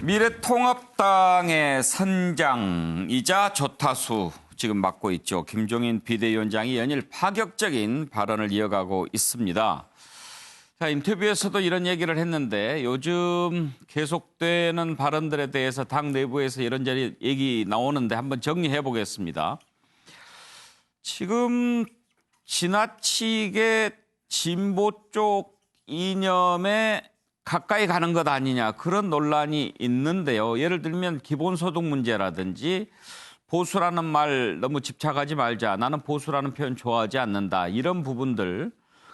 미래통합당의 선장이자 조타수 지금 맡고 있죠. 김종인 비대위원장이 연일 파격적인 발언을 이어가고 있습니다. 자, 인터뷰에서도 이런 얘기를 했는데 요즘 계속되는 발언들에 대해서 당 내부에서 이런저런 얘기 나오는데 한번 정리해 보겠습니다. 지금 지나치게 진보 쪽 이념에 가까이 가는 것 아니냐 그런 논란이 있는데요. 예를 들면 기본소득 문제라든지 보수라는 말 너무 집착하지 말자. 나는 보수라는 표현 좋아하지 않는다. 이런 부분들.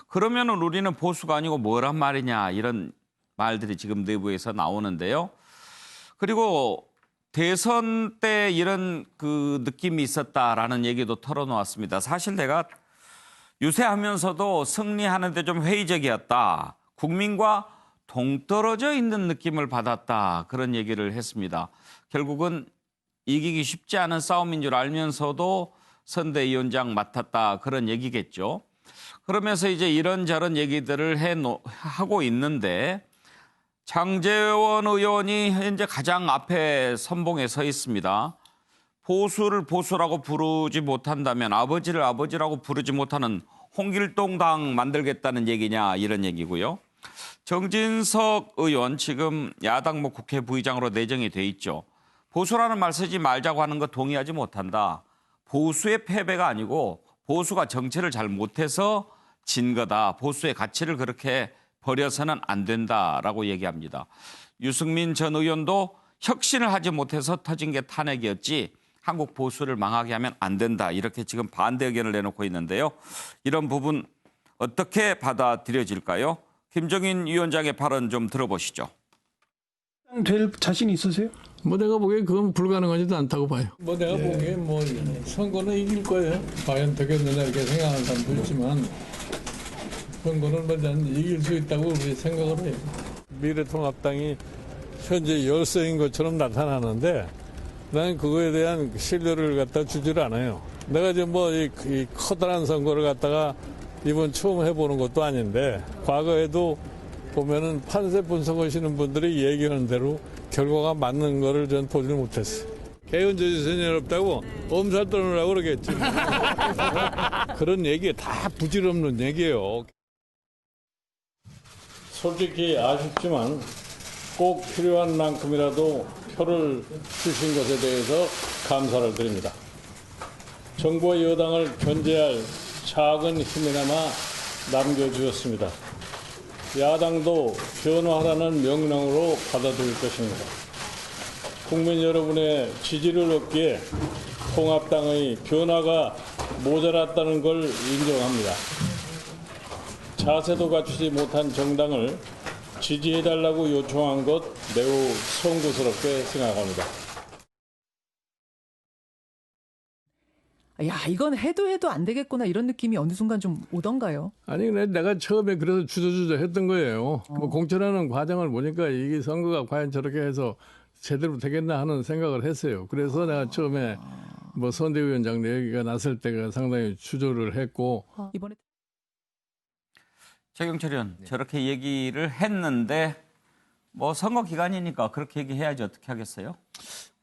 그러면은 우리는 보수가 아니고 뭐란 말이냐 이런 말들이 지금 내부에서 나오는데요. 그리고 대선 때 이런 그 느낌이 있었다라는 얘기도 털어놓았습니다. 사실 내가 유세하면서도 승리하는데 좀 회의적이었다. 국민과 동떨어져 있는 느낌을 받았다. 그런 얘기를 했습니다. 결국은 이기기 쉽지 않은 싸움인 줄 알면서도 선대위원장 맡았다. 그런 얘기겠죠. 그러면서 이제 이런저런 얘기들을 하고 있는데 장제원 의원이 현재 가장 앞에 선봉에 서 있습니다. 보수를 보수라고 부르지 못한다면 아버지를 아버지라고 부르지 못하는 홍길동당 만들겠다는 얘기냐 이런 얘기고요. 정진석 의원 지금 야당 국회 부의장으로 내정이 돼 있죠. 보수라는 말 쓰지 말자고 하는 거 동의하지 못한다. 보수의 패배가 아니고 보수가 정치를 잘 못해서 진 거다. 보수의 가치를 그렇게 버려서는 안 된다라고 얘기합니다. 유승민 전 의원도 혁신을 하지 못해서 터진 게 탄핵이었지 한국 보수를 망하게 하면 안 된다. 이렇게 지금 반대 의견을 내놓고 있는데요. 이런 부분 어떻게 받아들여질까요? 김종인 위원장의 발언 좀 들어보시죠. 될 자신 있으세요? 뭐 내가 보기에 그건 불가능하지도 않다고 봐요. 뭐 내가 보기에 뭐 선거는 이길 거예요. 과연 되겠느냐 이렇게 생각하는 사람도 있지만 선거는 뭐 난 이길 수 있다고 우리 생각을 해요. 미래통합당이 현재 열세인 것처럼 나타나는데 나는 그거에 대한 신뢰를 갖다 주질 않아요. 내가 이제 뭐 이 커다란 선거를 갖다가 이번 처음 해보는 것도 아닌데 과거에도 보면은 판세 분석하시는 분들이 얘기하는 대로 결과가 맞는 거를 전 보질 못했어요. 개헌저지선이 어렵다고 엄살 떠느라고 그러겠지. 그런 얘기 다 부질없는 얘기예요. 솔직히 아쉽지만 꼭 필요한 만큼이라도 표를 주신 것에 대해서 감사를 드립니다. 정부와 여당을 견제할 작은 힘이나마 남겨주셨습니다. 야당도 변화하라는 명령으로 받아들일 것입니다. 국민 여러분의 지지를 얻기에 통합당의 변화가 모자랐다는 걸 인정합니다. 자세도 갖추지 못한 정당을 지지해달라고 요청한 것 매우 송구스럽게 생각합니다. 야, 이건 해도 안 되겠구나 이런 느낌이 어느 순간 좀 오던가요? 아니 내가 처음에 그래서 주저주저 했던 거예요. 뭐 공천하는 과정을 보니까 이게 선거가 과연 저렇게 해서 제대로 되겠나 하는 생각을 했어요. 그래서 내가 처음에 뭐 선대위원장 얘기가 났을 때가 상당히 주저를 했고 이번에 최경철 의원 저렇게 얘기를 했는데 뭐 선거 기간이니까 그렇게 얘기해야지 어떻게 하겠어요?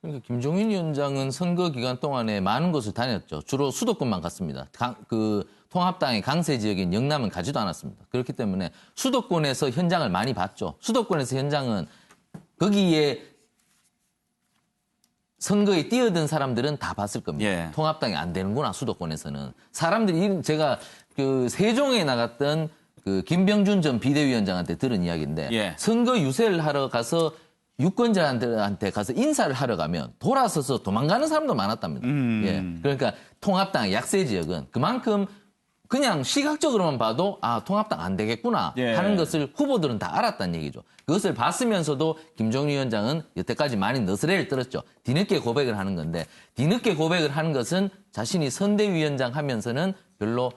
그러니까 김종인 위원장은 선거 기간 동안에 많은 곳을 다녔죠. 주로 수도권만 갔습니다. 그 통합당의 강세 지역인 영남은 가지도 않았습니다. 그렇기 때문에 수도권에서 현장을 많이 봤죠. 수도권에서 현장은 거기에 선거에 뛰어든 사람들은 다 봤을 겁니다. 예. 통합당이 안 되는구나 수도권에서는. 사람들이 제가 그 세종에 나갔던 그 김병준 전 비대위원장한테 들은 이야기인데 예. 선거 유세를 하러 가서 유권자들한테 가서 인사를 하러 가면 돌아서서 도망가는 사람도 많았답니다. 예. 그러니까 통합당 약세 지역은 그만큼 그냥 시각적으로만 봐도 아 통합당 안 되겠구나 예. 하는 것을 후보들은 다 알았다는 얘기죠. 그것을 봤으면서도 김종인 위원장은 여태까지 많이 너스레를 떨었죠. 뒤늦게 고백을 하는 건데 뒤늦게 고백을 하는 것은 자신이 선대위원장 하면서는 별로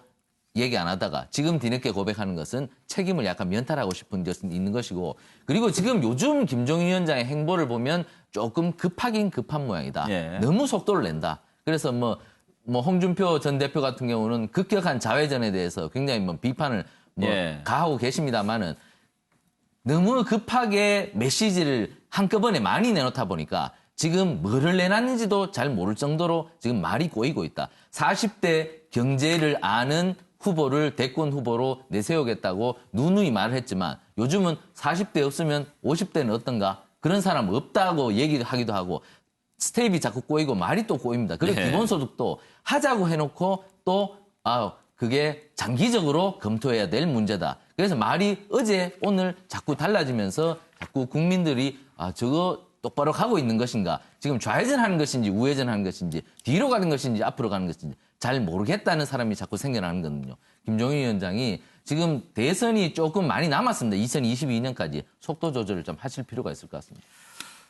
얘기 안 하다가 지금 뒤늦게 고백하는 것은 책임을 약간 면탈하고 싶은 것은 있는 것이고 그리고 지금 요즘 김종인 위원장의 행보를 보면 조금 급하긴 급한 모양이다. 예. 너무 속도를 낸다. 그래서 뭐 홍준표 전 대표 같은 경우는 급격한 자회전에 대해서 굉장히 비판을 예. 가하고 계십니다만은 너무 급하게 메시지를 한꺼번에 많이 내놓다 보니까 지금 뭐를 내놨는지도 잘 모를 정도로 지금 말이 꼬이고 있다. 40대 경제를 아는 후보를 대권 후보로 내세우겠다고 누누이 말을 했지만 요즘은 40대 없으면 50대는 어떤가? 그런 사람 없다고 얘기하기도 하고 스텝이 자꾸 꼬이고 말이 또 꼬입니다. 그리고 네. 기본소득도 하자고 해놓고 또 그게 장기적으로 검토해야 될 문제다. 그래서 말이 어제 오늘 자꾸 달라지면서 자꾸 국민들이 저거 똑바로 가고 있는 것인가, 지금 좌회전하는 것인지 우회전하는 것인지 뒤로 가는 것인지 앞으로 가는 것인지 잘 모르겠다는 사람이 자꾸 생겨나는 거거든요. 김종인 위원장이 지금 대선이 조금 많이 남았습니다. 2022년까지 속도 조절을 좀 하실 필요가 있을 것 같습니다.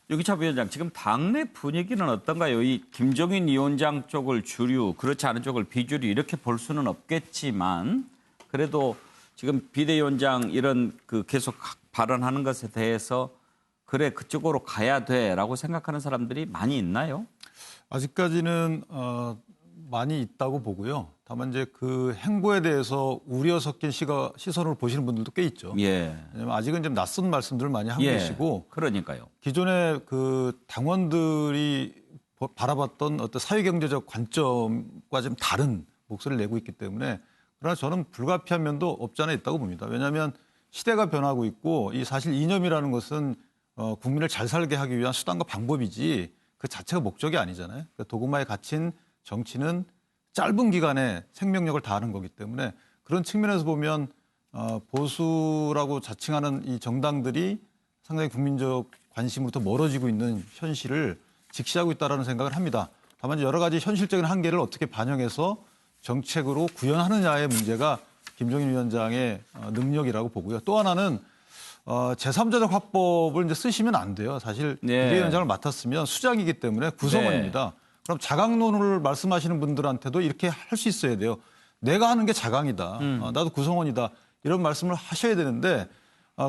유기차 위원장, 지금 당내 분위기는 어떤가요? 이 김종인 위원장 쪽을 주류, 그렇지 않은 쪽을 비주류 이렇게 볼 수는 없겠지만 그래도 지금 비대위원장 이런 계속 발언하는 것에 대해서 그래 그쪽으로 가야 돼라고 생각하는 사람들이 많이 있나요? 아직까지는 많이 있다고 보고요. 다만 이제 그 행보에 대해서 우려 섞인 시선으로 보시는 분들도 꽤 있죠. 예. 왜냐면 아직은 좀 낯선 말씀들을 많이 하고 계시고 그러니까요. 기존의 그 당원들이 바라봤던 어떤 사회경제적 관점과 좀 다른 목소리를 내고 있기 때문에 그러나 저는 불가피한 면도 없지 않아 있다고 봅니다. 왜냐하면 시대가 변하고 있고 이 사실 이념이라는 것은 국민을 잘 살게 하기 위한 수단과 방법이지 그 자체가 목적이 아니잖아요. 그러니까 도구마에 갇힌 정치는 짧은 기간에 생명력을 다하는 거기 때문에 그런 측면에서 보면 보수라고 자칭하는 이 정당들이 상당히 국민적 관심으로부터 멀어지고 있는 현실을 직시하고 있다는 생각을 합니다. 다만 여러 가지 현실적인 한계를 어떻게 반영해서 정책으로 구현하느냐의 문제가 김종인 위원장의 능력이라고 보고요. 또 하나는 제3자적 화법을 이제 쓰시면 안 돼요. 사실 네. 비대위원장을 맡았으면 수장이기 때문에 구성원입니다. 그럼 자강론을 말씀하시는 분들한테도 이렇게 할 수 있어야 돼요. 내가 하는 게 자강이다. 나도 구성원이다. 이런 말씀을 하셔야 되는데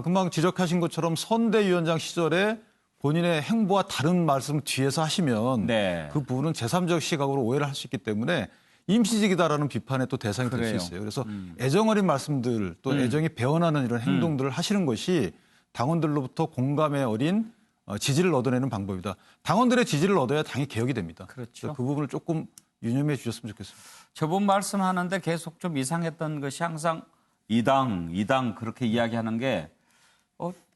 금방 지적하신 것처럼 선대위원장 시절에 본인의 행보와 다른 말씀 뒤에서 하시면 네. 그 부분은 제3적 시각으로 오해를 할 수 있기 때문에 임시직이다라는 비판의 또 대상이 될 수 그래요. 있어요. 그래서 애정 어린 말씀들 또 애정이 배어나는 이런 행동들을 하시는 것이 당원들로부터 공감에 어린 지지를 얻어내는 방법이다. 당원들의 지지를 얻어야 당이 개혁이 됩니다. 그렇죠. 그 부분을 조금 유념해 주셨으면 좋겠습니다. 저번 말씀하는데 계속 좀 이상했던 것이 항상 이 당 그렇게 이야기하는 게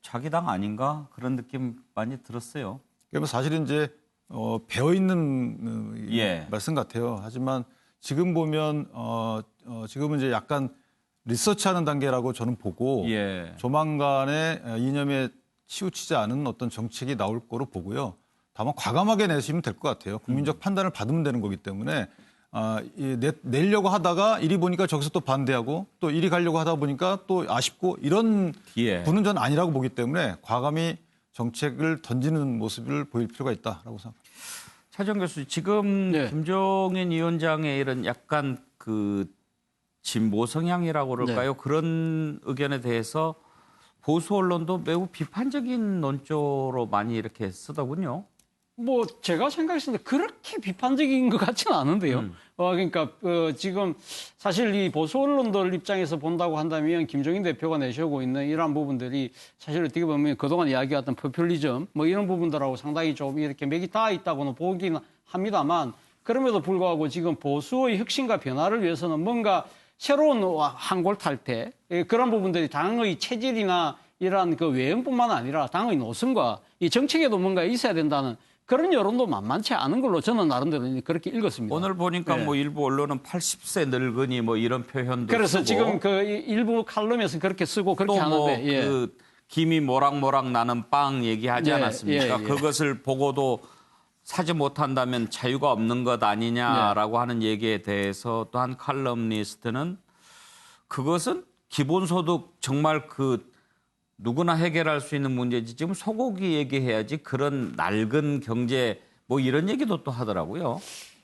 자기 당 아닌가 그런 느낌 많이 들었어요. 그러면 사실은 이제 배어 있는 예. 말씀 같아요. 하지만 지금 보면 지금은 이제 약간 리서치하는 단계라고 저는 보고 예. 조만간에 이념에 치우치지 않은 어떤 정책이 나올 거로 보고요. 다만 과감하게 내시면 될 것 같아요. 국민적 판단을 받으면 되는 거기 때문에 내려고 하다가 이리 보니까 저기서 또 반대하고 또 이리 가려고 하다 보니까 또 아쉽고 이런 예. 분은 전 아니라고 보기 때문에 과감히 정책을 던지는 모습을 보일 필요가 있다라고 생각합니다. 차정 교수, 지금 네. 김종인 위원장의 이런 약간 진보 성향이라고 그럴까요? 그런 의견에 대해서 보수 언론도 매우 비판적인 논조로 많이 이렇게 쓰더군요. 뭐 제가 생각했을 때 그렇게 비판적인 것 같지는 않은데요. 그러니까 지금 사실 이 보수 언론들 입장에서 본다고 한다면 김종인 대표가 내세우고 있는 이러한 부분들이 사실 어떻게 보면 그동안 이야기했던 포퓰리즘 뭐 이런 부분들하고 상당히 좀 이렇게 맥이 닿아 있다고는 보긴 합니다만 그럼에도 불구하고 지금 보수의 혁신과 변화를 위해서는 뭔가 새로운 한골 탈퇴 그런 부분들이 당의 체질이나 이러한 그 외형뿐만 아니라 당의 노선과 이 정책에도 뭔가 있어야 된다는 그런 여론도 만만치 않은 걸로 저는 나름대로 그렇게 읽었습니다. 오늘 보니까 네. 뭐 일부 언론은 80세 늙은이 뭐 이런 표현도 그래서 쓰고 지금 그 일부 칼럼에서 그렇게 쓰고 그렇게 하는데 예. 김이 모락모락 나는 빵 얘기하지 예, 않았습니까? 예, 예. 그것을 보고도 사지 못한다면 자유가 없는 것 아니냐라고 하는 얘기에 대해서 또 한 칼럼니스트는 그것은 기본소득 정말 누구나 해결할 수 있는 문제지 지금 소고기 얘기해야지 그런 낡은 경제 뭐 이런 얘기도 또 하더라고요.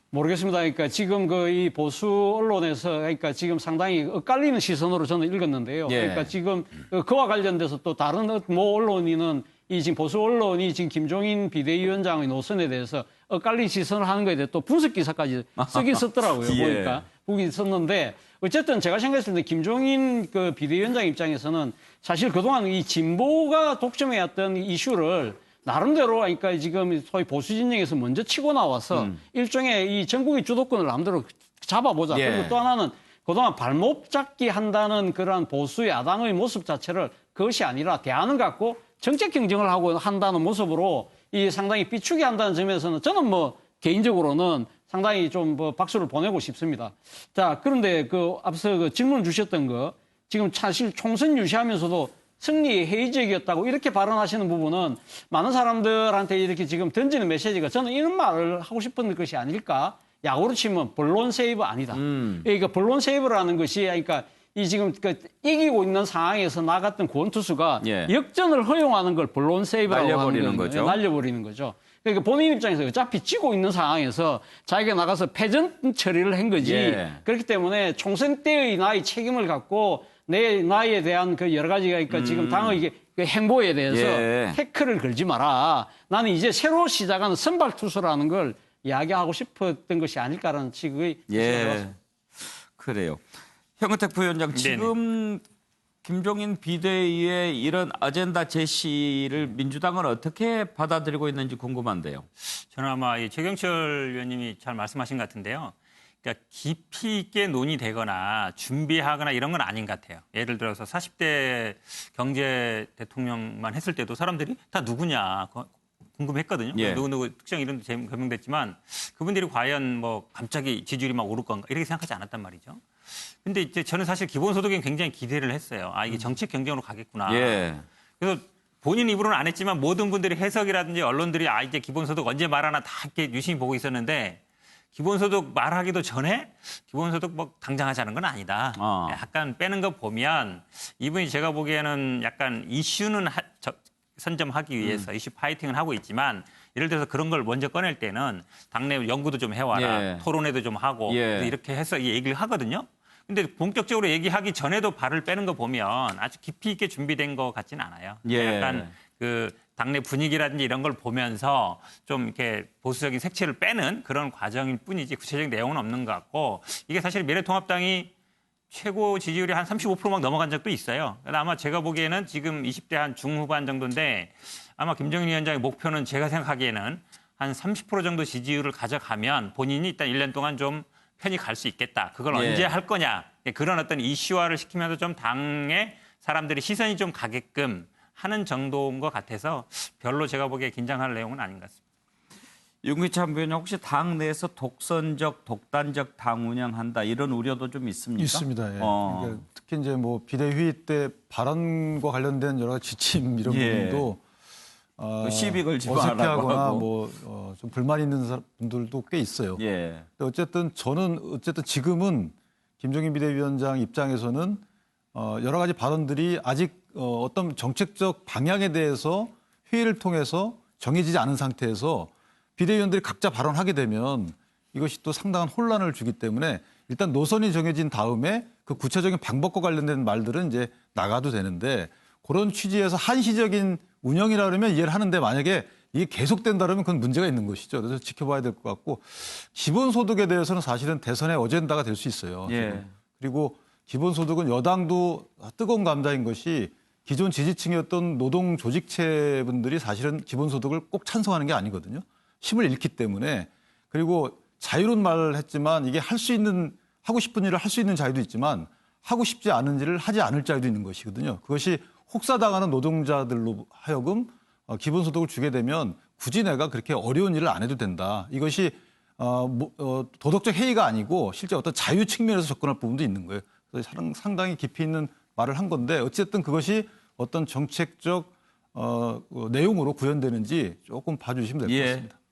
모르겠습니다. 그러니까 지금 이 보수 언론에서 그러니까 지금 상당히 엇갈리는 시선으로 저는 읽었는데요. 예. 그러니까 지금 그와 관련돼서 또 다른 모 언론인은 이 지금 보수 언론이 지금 김종인 비대위원장의 노선에 대해서 엇갈린 시선을 하는 거에 대해 또 분석 기사까지 쓰긴 썼더라고요. 예. 보니까 보긴 썼는데 어쨌든 제가 생각했을 때 김종인 그 비대위원장 입장에서는 사실 그동안 이 진보가 독점해왔던 이슈를 나름대로 그러니까 지금 소위 보수 진영에서 먼저 치고 나와서 일종의 이 전국의 주도권을 마음대로 잡아보자. 예. 그리고 또 하나는 그동안 발목 잡기 한다는 그러한 보수 야당의 모습 자체를 그것이 아니라 대안을 갖고 정책 경쟁을 하고 한다는 모습으로 이 상당히 비추게 한다는 점에서는 저는 뭐 개인적으로는 상당히 좀 뭐 박수를 보내고 싶습니다. 자, 그런데 그 앞서 그 질문 주셨던 거 지금 사실 총선 유시하면서도 승리에 회의적이었다고 이렇게 발언하시는 부분은 많은 사람들한테 이렇게 지금 던지는 메시지가 저는 이런 말을 하고 싶은 것이 아닐까. 야구로 치면 본론 세이브 아니다. 그러니까 본론 세이브라는 것이 그러니까 이 지금 그 이기고 있는 상황에서 나갔던 구원 투수가 예. 역전을 허용하는 걸 본론 세이브라고 날려버리는 하는 거죠. 날려버리는 거죠. 그러니까 본인 입장에서 어차피 지고 있는 상황에서 자기가 나가서 패전 처리를 한 거지. 예. 그렇기 때문에 총선 때의 나의 책임을 갖고 내 나이에 대한 그 여러 가지가 그러니까 지금 당의 그 행보에 대해서 예. 태클을 걸지 마라. 나는 이제 새로 시작하는 선발 투수라는 걸 이야기하고 싶었던 것이 아닐까라는 식의 예. 그래요. 현근택 부위원장, 지금 김종인 비대위의 이런 아젠다 제시를 민주당은 어떻게 받아들이고 있는지 궁금한데요. 저는 아마 이 최경철 의원님이 잘 말씀하신 것 같은데요. 그러니까 깊이 있게 논의되거나 준비하거나 이런 건 아닌 것 같아요. 예를 들어서 40대 경제 대통령만 했을 때도 사람들이 다 누구냐 궁금했거든요. 예. 누구 특정 이름도 개명됐지만 그분들이 과연 뭐 갑자기 지지율이 막 오를 건가 이렇게 생각하지 않았단 말이죠. 근데 이제 저는 사실 기본소득에 굉장히 기대를 했어요. 아, 이게 정책 경쟁으로 가겠구나. 예. 그래서 본인 입으로는 안 했지만 모든 분들이 해석이라든지 언론들이 아, 이제 기본소득 언제 말하나 다 이렇게 유심히 보고 있었는데 기본소득 말하기도 전에 기본소득 뭐 당장 하자는 건 아니다. 약간 빼는 거 보면 이분이 제가 보기에는 약간 이슈는 선점하기 위해서 이슈 파이팅을 하고 있지만 예를 들어서 그런 걸 먼저 꺼낼 때는 당내 연구도 좀 해와라. 예. 토론회도 좀 하고 예. 이렇게 해서 이 얘기를 하거든요. 근데 본격적으로 얘기하기 전에도 발을 빼는 거 보면 아주 깊이 있게 준비된 것 같지는 않아요. 예. 약간 그 당내 분위기라든지 이런 걸 보면서 좀 이렇게 보수적인 색채를 빼는 그런 과정일 뿐이지 구체적인 내용은 없는 것 같고 이게 사실 미래통합당이 최고 지지율이 한 35% 막 넘어간 적도 있어요. 그래서 아마 제가 보기에는 지금 20대 한 중후반 정도인데 아마 김정인 위원장의 목표는 제가 생각하기에는 한 30% 정도 지지율을 가져가면 본인이 일단 1년 동안 좀 편히 갈 수 있겠다. 그걸 예. 언제 할 거냐. 그런 어떤 이슈화를 시키면서 좀 당에 사람들이 시선이 좀 가게끔 하는 정도인 것 같아서 별로 제가 보기에 긴장할 내용은 아닌 것 같습니다. 윤기찬 부위원장, 혹시 당 내에서 독선적, 독단적 당 운영한다 이런 우려도 좀 있습니까? 있습니다. 예. 그러니까 특히 이제 뭐 비대위 때 발언과 관련된 여러 가지 지침 이런 예. 부분도 시비 걸지 말라고 어색해하거나 하고. 뭐 좀 불만 있는 분들도 꽤 있어요. 예. 근데 어쨌든 저는 지금은 김종인 비대위원장 입장에서는 여러 가지 발언들이 아직 어떤 정책적 방향에 대해서 회의를 통해서 정해지지 않은 상태에서 비대위원들이 각자 발언하게 되면 이것이 또 상당한 혼란을 주기 때문에 일단 노선이 정해진 다음에 그 구체적인 방법과 관련된 말들은 이제 나가도 되는데 그런 취지에서 한시적인 운영이라 그러면 이해를 하는데 만약에 이게 계속된다 그러면 그건 문제가 있는 것이죠. 그래서 지켜봐야 될 것 같고 기본소득에 대해서는 사실은 대선의 어젠다가 될 수 있어요. 예. 그리고 기본소득은 여당도 뜨거운 감자인 것이 기존 지지층이었던 노동 조직체 분들이 사실은 기본소득을 꼭 찬성하는 게 아니거든요. 힘을 잃기 때문에 그리고 자유로운 말을 했지만 이게 할 수 있는 하고 싶은 일을 할 수 있는 자유도 있지만 하고 싶지 않은 일을 하지 않을 자유도 있는 것이거든요. 그것이 혹사당하는 노동자들로 하여금 기본소득을 주게 되면 굳이 내가 그렇게 어려운 일을 안 해도 된다. 이것이 도덕적 해이가 아니고 실제 어떤 자유 측면에서 접근할 부분도 있는 거예요. 그래서 상당히 깊이 있는 말을 한 건데 어쨌든 그것이 어떤 정책적 내용으로 구현되는지 조금 봐주시면 될 것 예. 같습니다.